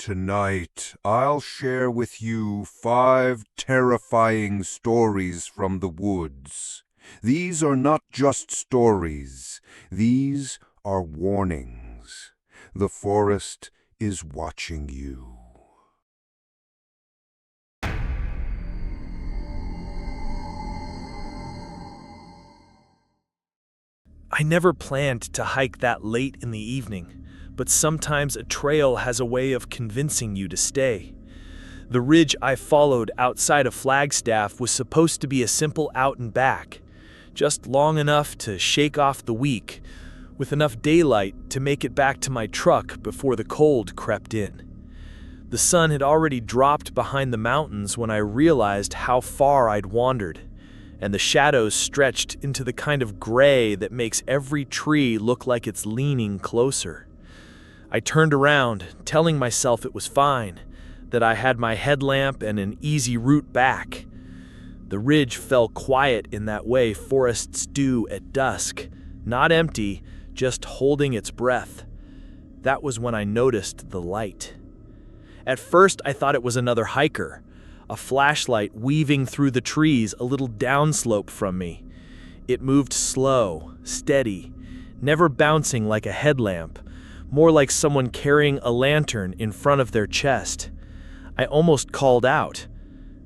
Tonight, I'll share with you 5 terrifying stories from the woods. These are not just stories. These are warnings. The forest is watching you. I never planned to hike that late in the evening, but sometimes a trail has a way of convincing you to stay. The ridge I followed outside of Flagstaff was supposed to be a simple out and back, just long enough to shake off the week, with enough daylight to make it back to my truck before the cold crept in. The sun had already dropped behind the mountains when I realized how far I'd wandered, and the shadows stretched into the kind of gray that makes every tree look like it's leaning closer. I turned around, telling myself it was fine, that I had my headlamp and an easy route back. The ridge fell quiet in that way forests do at dusk, not empty, just holding its breath. That was when I noticed the light. At first, I thought it was another hiker, a flashlight weaving through the trees a little downslope from me. It moved slow, steady, never bouncing like a headlamp, more like someone carrying a lantern in front of their chest. I almost called out,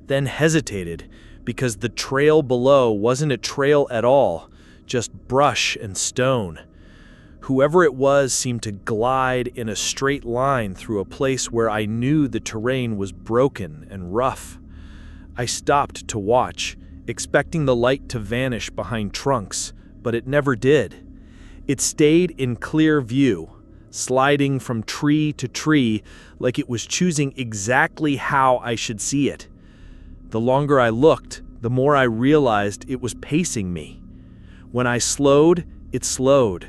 then hesitated, because the trail below wasn't a trail at all, just brush and stone. Whoever it was seemed to glide in a straight line through a place where I knew the terrain was broken and rough. I stopped to watch, expecting the light to vanish behind trunks, but it never did. It stayed in clear view, sliding from tree to tree like it was choosing exactly how I should see it. The longer I looked, the more I realized it was pacing me. When I slowed, it slowed.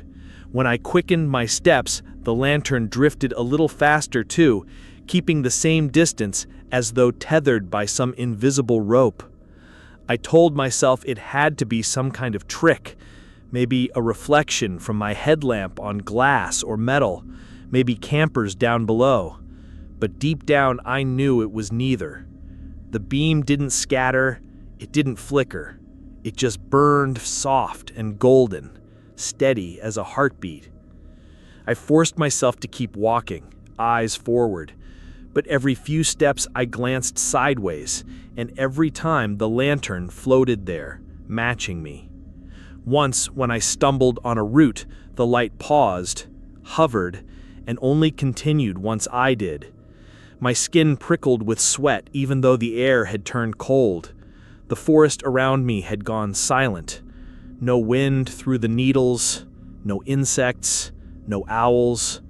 When I quickened my steps, the lantern drifted a little faster too, keeping the same distance as though tethered by some invisible rope. I told myself it had to be some kind of trick, maybe a reflection from my headlamp on glass or metal, maybe campers down below. But deep down I knew it was neither. The beam didn't scatter, it didn't flicker. It just burned soft and golden, steady as a heartbeat. I forced myself to keep walking, eyes forward, but every few steps I glanced sideways, and every time the lantern floated there, matching me. Once, when I stumbled on a root, the light paused, hovered, and only continued once I did. My skin prickled with sweat even though the air had turned cold. The forest around me had gone silent. No wind through the needles, no insects, no owls,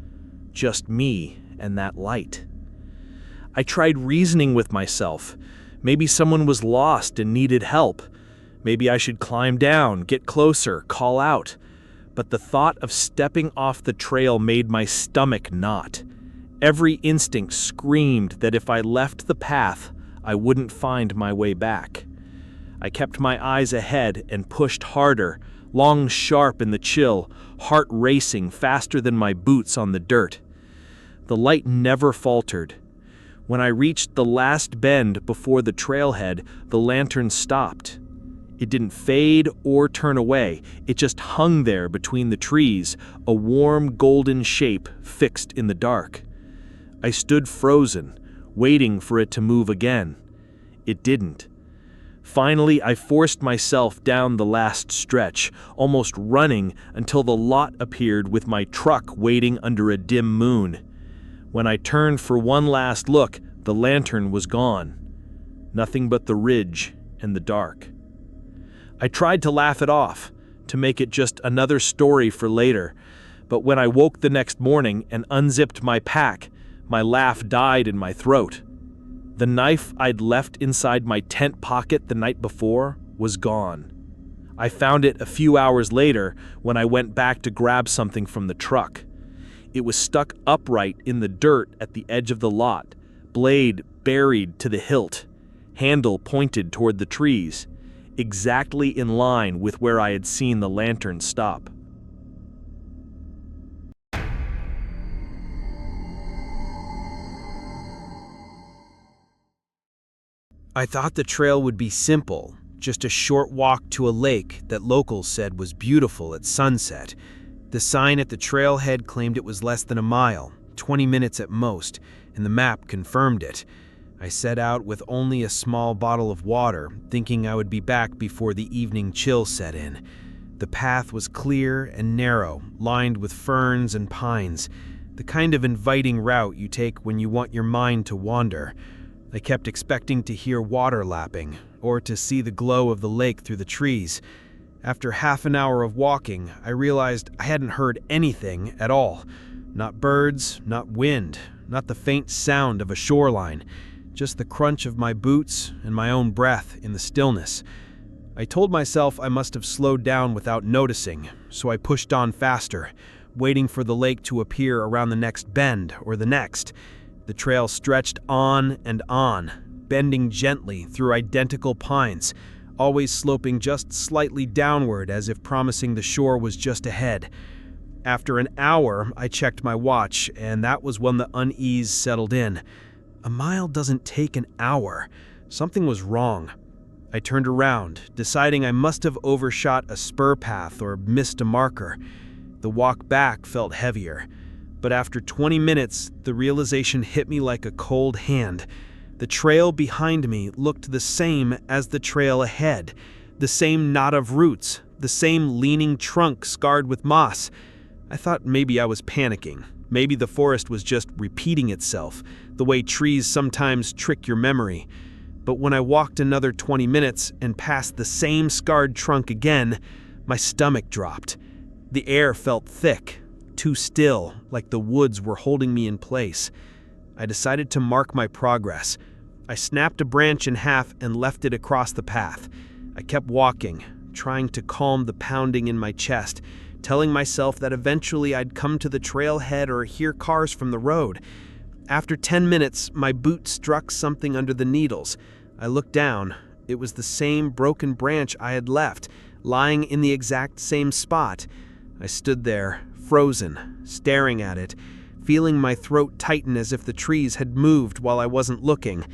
just me and that light. I tried reasoning with myself. Maybe someone was lost and needed help. Maybe I should climb down, get closer, call out. But the thought of stepping off the trail made my stomach knot. Every instinct screamed that if I left the path, I wouldn't find my way back. I kept my eyes ahead and pushed harder, lungs sharp in the chill, heart racing faster than my boots on the dirt. The light never faltered. When I reached the last bend before the trailhead, the lantern stopped. It didn't fade or turn away. It just hung there between the trees, a warm golden shape fixed in the dark. I stood frozen, waiting for it to move again. It didn't. Finally, I forced myself down the last stretch, almost running until the lot appeared with my truck waiting under a dim moon. When I turned for one last look, the lantern was gone. Nothing but the ridge and the dark. I tried to laugh it off, to make it just another story for later, but when I woke the next morning and unzipped my pack, my laugh died in my throat. The knife I'd left inside my tent pocket the night before was gone. I found it a few hours later when I went back to grab something from the truck. It was stuck upright in the dirt at the edge of the lot, blade buried to the hilt, handle pointed toward the trees, exactly in line with where I had seen the lantern stop. I thought the trail would be simple, just a short walk to a lake that locals said was beautiful at sunset. The sign at the trailhead claimed it was less than a mile, 20 minutes at most, and the map confirmed it. I set out with only a small bottle of water, thinking I would be back before the evening chill set in. The path was clear and narrow, lined with ferns and pines, the kind of inviting route you take when you want your mind to wander. I kept expecting to hear water lapping, or to see the glow of the lake through the trees. After half an hour of walking, I realized I hadn't heard anything at all. Not birds, not wind, not the faint sound of a shoreline, just the crunch of my boots and my own breath in the stillness. I told myself I must have slowed down without noticing, so I pushed on faster, waiting for the lake to appear around the next bend or the next. The trail stretched on and on, bending gently through identical pines, always sloping just slightly downward as if promising the shore was just ahead. After an hour, I checked my watch, and that was when the unease settled in. A mile doesn't take an hour. Something was wrong. I turned around, deciding I must have overshot a spur path or missed a marker. The walk back felt heavier. But after 20 minutes, the realization hit me like a cold hand. The trail behind me looked the same as the trail ahead. The same knot of roots, the same leaning trunk scarred with moss. I thought maybe I was panicking. Maybe the forest was just repeating itself, the way trees sometimes trick your memory. But when I walked another 20 minutes and passed the same scarred trunk again, my stomach dropped. The air felt thick, too still, like the woods were holding me in place. I decided to mark my progress. I snapped a branch in half and left it across the path. I kept walking, trying to calm the pounding in my chest, telling myself that eventually I'd come to the trailhead or hear cars from the road. After 10 minutes, my boot struck something under the needles. I looked down. It was the same broken branch I had left, lying in the exact same spot. I stood there, frozen, staring at it, feeling my throat tighten as if the trees had moved while I wasn't looking.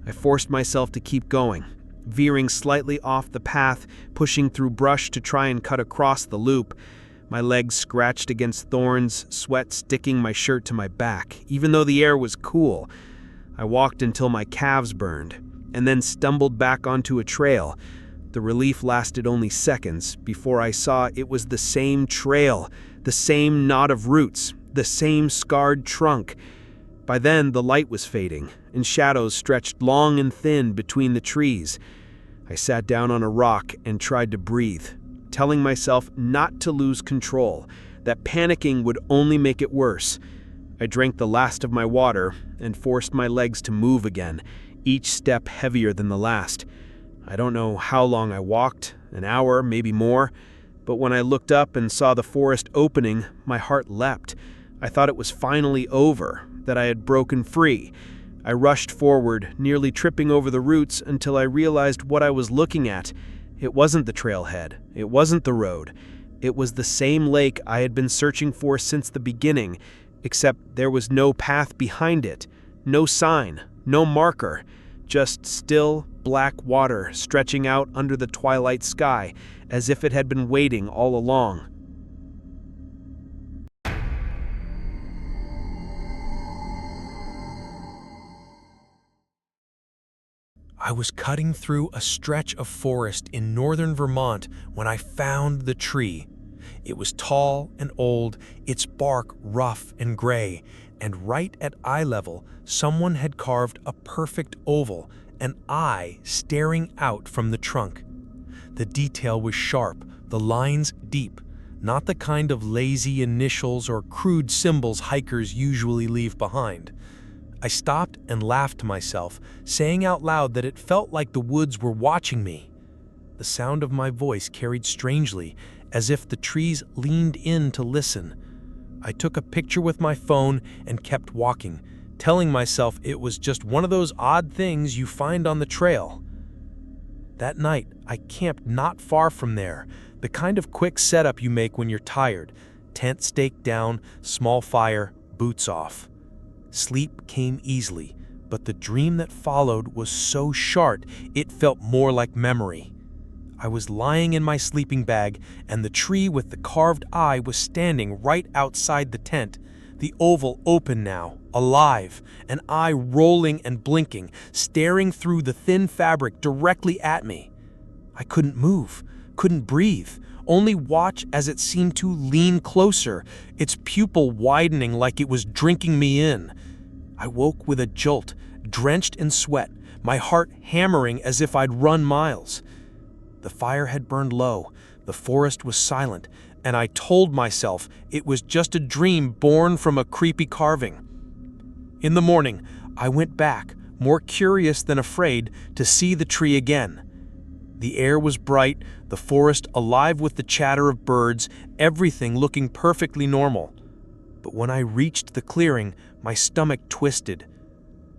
I forced myself to keep going, veering slightly off the path, pushing through brush to try and cut across the loop. My legs scratched against thorns, sweat sticking my shirt to my back, even though the air was cool. I walked until my calves burned, and then stumbled back onto a trail. The relief lasted only seconds before I saw it was the same trail, the same knot of roots, the same scarred trunk. By then, the light was fading, and shadows stretched long and thin between the trees. I sat down on a rock and tried to breathe, telling myself not to lose control, that panicking would only make it worse. I drank the last of my water and forced my legs to move again, each step heavier than the last. I don't know how long I walked, an hour, maybe more, but when I looked up and saw the forest opening, my heart leapt. I thought it was finally over, that I had broken free. I rushed forward, nearly tripping over the roots until I realized what I was looking at. It wasn't the trailhead. It wasn't the road. It was the same lake I had been searching for since the beginning, except there was no path behind it, no sign, no marker, just still, black water stretching out under the twilight sky, as if it had been waiting all along. I was cutting through a stretch of forest in northern Vermont when I found the tree. It was tall and old, its bark rough and gray, and right at eye level, someone had carved a perfect oval, an eye staring out from the trunk. The detail was sharp, the lines deep, not the kind of lazy initials or crude symbols hikers usually leave behind. I stopped and laughed to myself, saying out loud that it felt like the woods were watching me. The sound of my voice carried strangely, as if the trees leaned in to listen. I took a picture with my phone and kept walking, telling myself it was just one of those odd things you find on the trail. That night, I camped not far from there, the kind of quick setup you make when you're tired. Tent staked down, small fire, boots off. Sleep came easily, but the dream that followed was so sharp it felt more like memory. I was lying in my sleeping bag, and the tree with the carved eye was standing right outside the tent, the oval open now, alive, an eye rolling and blinking, staring through the thin fabric directly at me. I couldn't move, couldn't breathe, only watch as it seemed to lean closer, its pupil widening like it was drinking me in. I woke with a jolt, drenched in sweat, my heart hammering as if I'd run miles. The fire had burned low, the forest was silent, and I told myself it was just a dream born from a creepy carving. In the morning, I went back, more curious than afraid, to see the tree again. The air was bright, the forest alive with the chatter of birds, everything looking perfectly normal. But when I reached the clearing, my stomach twisted.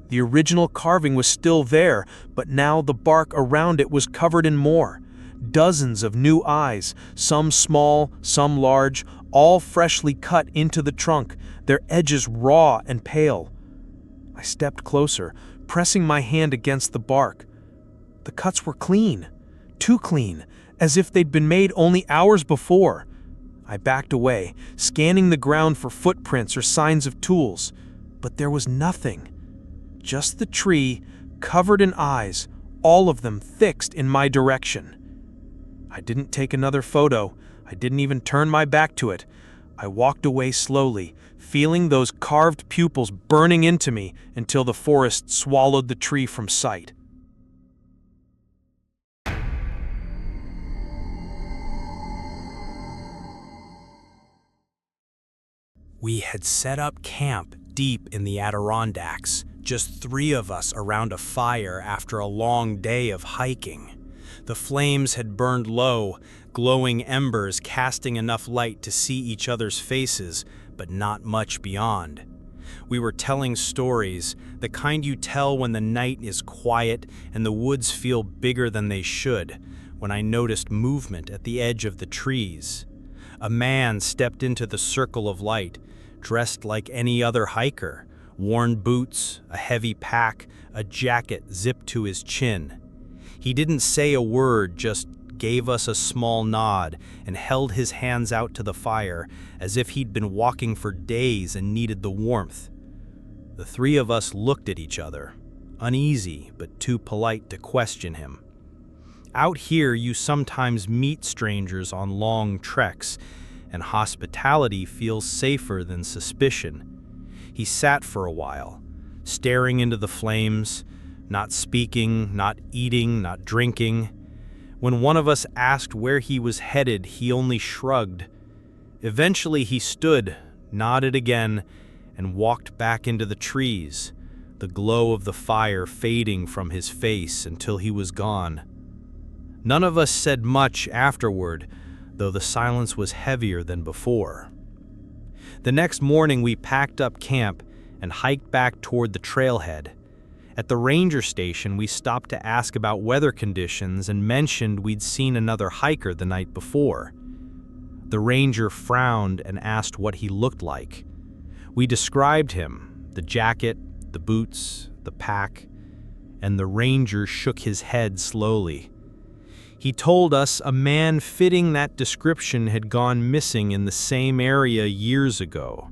The original carving was still there, but now the bark around it was covered in more. Dozens of new eyes, some small, some large, all freshly cut into the trunk, their edges raw and pale. I stepped closer, pressing my hand against the bark. The cuts were clean, too clean, as if they'd been made only hours before. I backed away, scanning the ground for footprints or signs of tools, but there was nothing. Just the tree, covered in eyes, all of them fixed in my direction. I didn't take another photo. I didn't even turn my back to it. I walked away slowly, feeling those carved pupils burning into me until the forest swallowed the tree from sight. We had set up camp deep in the Adirondacks, just 3 of us around a fire after a long day of hiking. The flames had burned low, glowing embers casting enough light to see each other's faces, but not much beyond. We were telling stories, the kind you tell when the night is quiet and the woods feel bigger than they should, when I noticed movement at the edge of the trees. A man stepped into the circle of light, dressed like any other hiker, worn boots, a heavy pack, a jacket zipped to his chin. He didn't say a word, just gave us a small nod and held his hands out to the fire as if he'd been walking for days and needed the warmth. The 3 of us looked at each other, uneasy but too polite to question him. Out here you sometimes meet strangers on long treks, and hospitality feels safer than suspicion. He sat for a while, staring into the flames, not speaking, not eating, not drinking. When one of us asked where he was headed, he only shrugged. Eventually he stood, nodded again, and walked back into the trees, the glow of the fire fading from his face until he was gone. None of us said much afterward, though the silence was heavier than before. The next morning we packed up camp and hiked back toward the trailhead. At the ranger station, we stopped to ask about weather conditions and mentioned we'd seen another hiker the night before. The ranger frowned and asked what he looked like. We described him, the jacket, the boots, the pack, and the ranger shook his head slowly. He told us a man fitting that description had gone missing in the same area years ago.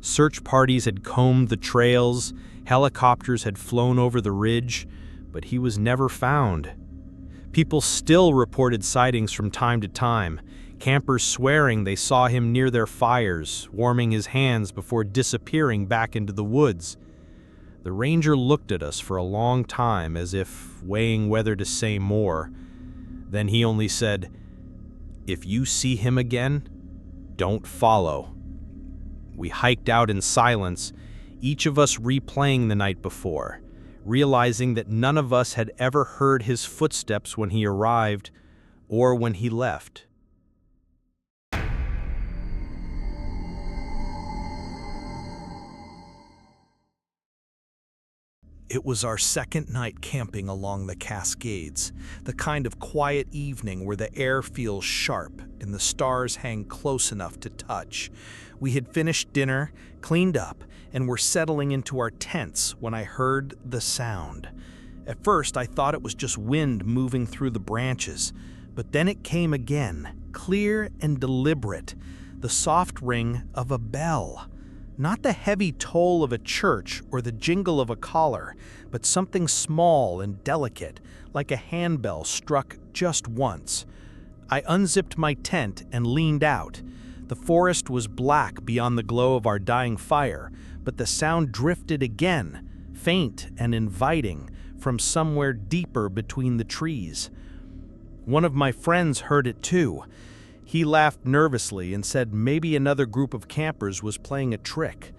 Search parties had combed the trails, helicopters had flown over the ridge, but he was never found. People still reported sightings from time to time, campers swearing they saw him near their fires, warming his hands before disappearing back into the woods. The ranger looked at us for a long time as if weighing whether to say more. Then he only said, "If you see him again, don't follow." We hiked out in silence, each of us replaying the night before, realizing that none of us had ever heard his footsteps when he arrived or when he left. It was our second night camping along the Cascades, the kind of quiet evening where the air feels sharp and the stars hang close enough to touch. We had finished dinner, cleaned up, and were settling into our tents when I heard the sound. At first, I thought it was just wind moving through the branches, but then it came again, clear and deliberate, the soft ring of a bell. Not the heavy toll of a church or the jingle of a collar, but something small and delicate, like a handbell struck just once. I unzipped my tent and leaned out. The forest was black beyond the glow of our dying fire, but the sound drifted again, faint and inviting, from somewhere deeper between the trees. One of my friends heard it too. He laughed nervously and said maybe another group of campers was playing a trick.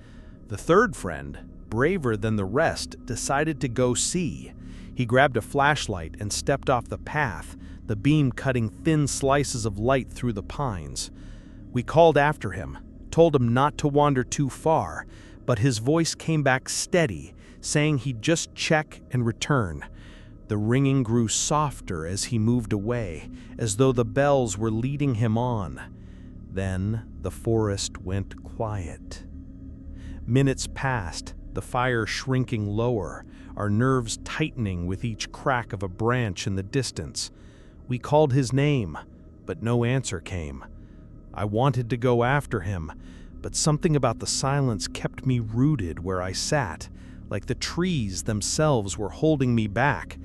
The third friend, braver than the rest, decided to go see. He grabbed a flashlight and stepped off the path, the beam cutting thin slices of light through the pines. We called after him, told him not to wander too far, but his voice came back steady, saying he'd just check and return. The ringing grew softer as he moved away, as though the bells were leading him on. Then the forest went quiet. Minutes passed, the fire shrinking lower, our nerves tightening with each crack of a branch in the distance. We called his name, but no answer came. I wanted to go after him, but something about the silence kept me rooted where I sat, like the trees themselves were holding me back.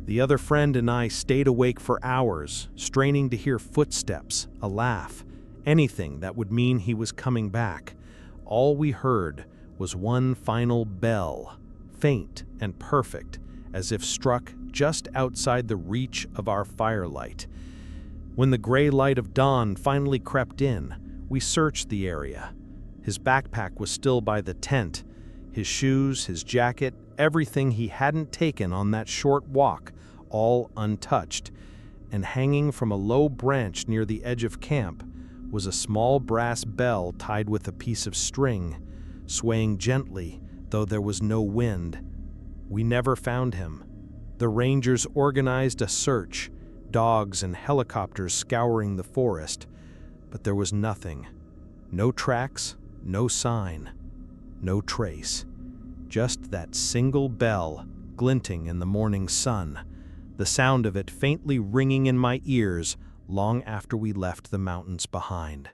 The other friend and I stayed awake for hours, straining to hear footsteps, a laugh, anything that would mean he was coming back. All we heard was one final bell, faint and perfect, as if struck just outside the reach of our firelight. When the gray light of dawn finally crept in, we searched the area. His backpack was still by the tent. His shoes, his jacket, everything he hadn't taken on that short walk, all untouched. And hanging from a low branch near the edge of camp was a small brass bell tied with a piece of string, swaying gently, though there was no wind. We never found him. The rangers organized a search, dogs and helicopters scouring the forest, but there was nothing. No tracks, no sign, no trace. Just that single bell glinting in the morning sun, the sound of it faintly ringing in my ears long after we left the mountains behind.